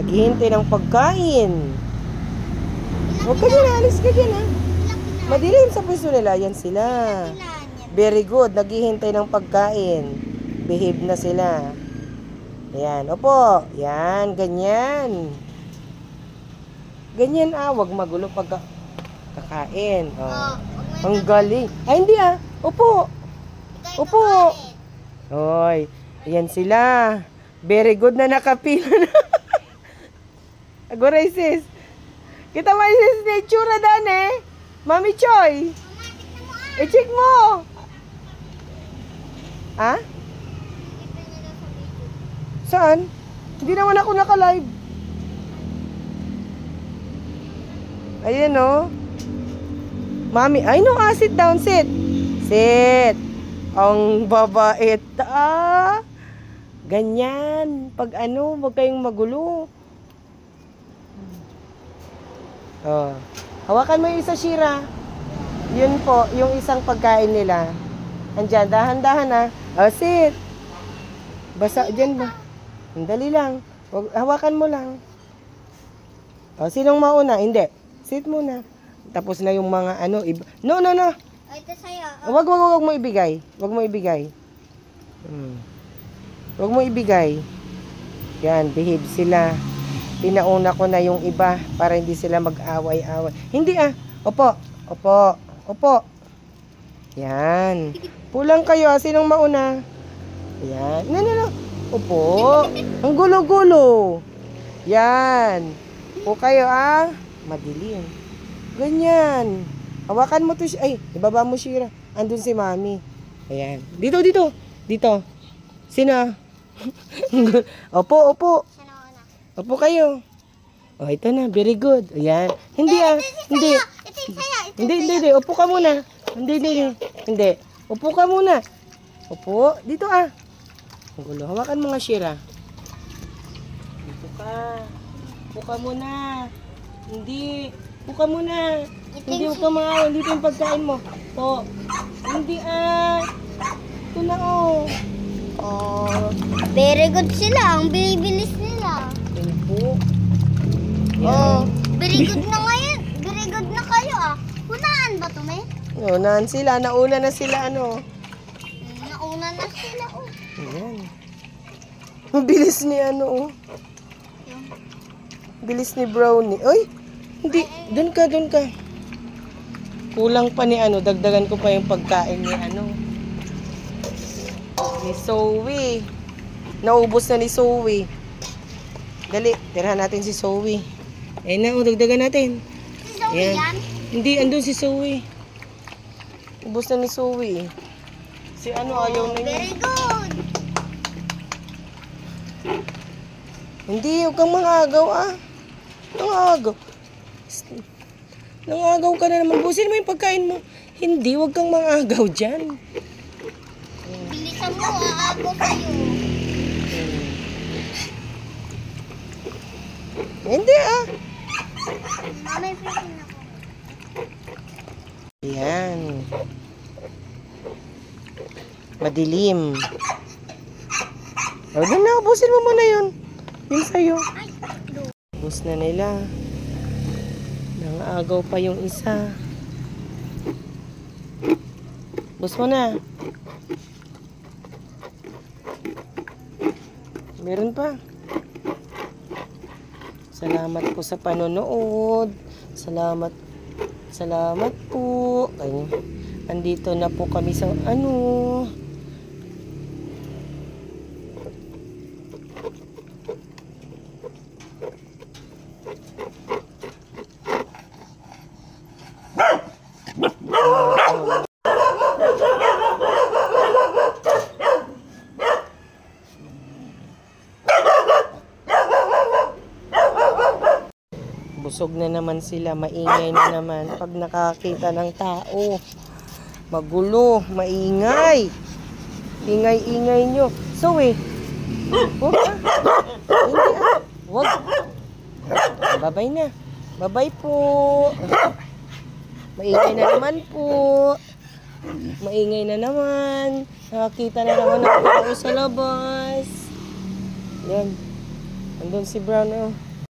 Naghihintay ng pagkain. Huwag ka dyan, alis ka dyan ha. Madilim sa pwesto nila. Yan sila. Very good. Naghihintay ng pagkain. Behave na sila. Ayan. Opo. Yan. Ganyan. Ganyan Huwag magulo pag kakain. Ang galing. Ay, hindi Opo. Opo. Hoy. Ayan sila. Very good na nakapila na. Agoray sis. Kita mo sis na itsura dan Mami Choy. I-check mo. Ha? Saan? Hindi naman ako naka-live. Ayan Mami, ay no, sit down, sit. Sit. Ang babait. Ganyan. Pag wag kayong magulo. Hawakan mo yung isa, Shira. Yun po, yung isang pagkain nila. Andyan, dahan-dahan sit. Basa dyan ba? Dali lang. Hawakan mo lang. Sinong mauna? Hindi. Sit muna. Tapos na yung mga iba. No. Ito sa'yo. Wag mo ibigay. Wag mo ibigay. Wag mo ibigay. Yan, behave sila. Pinauna ko na yung iba para hindi sila mag-away-away. Hindi Opo. Yan. Pulang kayo. Sinong mauna? Yan. No. Opo. Ang gulo-gulo. Yan. Po kayo Madilim. Ganyan. Hawakan mo to ay, ibaba mo Shira. Andun si Mami. Ayan. Dito. Sino? Opo. Opo kayo. Ito na. Very good. Ayan. Hindi Hindi. Hindi. Upo ka muna. Hindi. Upo ka muna. Upo. Dito Ang gulo. Hawakan mo nga Shira. Dito ka. Upo ka muna. Hindi. Upo ka muna. Hindi ka maawa. Dito yung pagkain mo. Hindi Ito na Very good sila. Ang bibilis nila. Tempo. Very good na ngayon. Very good na kayo Hunaan ba ito, May? Unaan sila. Nauna na sila Nauna na sila Ayan. Ang bilis ni Bilis ni Brownie. Oy! Hindi. Doon ka. Kulang pa ni Dagdagan ko pa yung pagkain ni ni Zoe. Naubos na ni Zoe. Dali. Tirahan natin si Zoe. Ayun na. Dagdagan natin. Si Zoe yan? Hindi. Andun si Zoe. Ubos na ni Zoe. Si ayaw na niya. Very good. Hindi. Huwag kang mangagaw Nangagaw ka na naman. Busin mo yung pagkain mo. Hindi, huwag kang mangagaw dyan. Bilisan mo, aagaw kayo. Hindi May fishing ako. Ayan. Madilim. Doon na, busin mo muna yun. Yun sa'yo. Bus na nila. Nangagaw pa yung isa. Bus mo na. Meron pa. Salamat po sa panonood. Salamat po. Andito na po kami sa Busog na naman sila, maingay na naman pag nakakita ng tao. Magulo, maingay. Ingay-ingay nyo. Zoe, huwag Hindi Huwag. Babay na. Babay po. Maingay na naman po. Maingay na naman. Nakakita na naman ng tao sa labas. Yan. Andun si Brown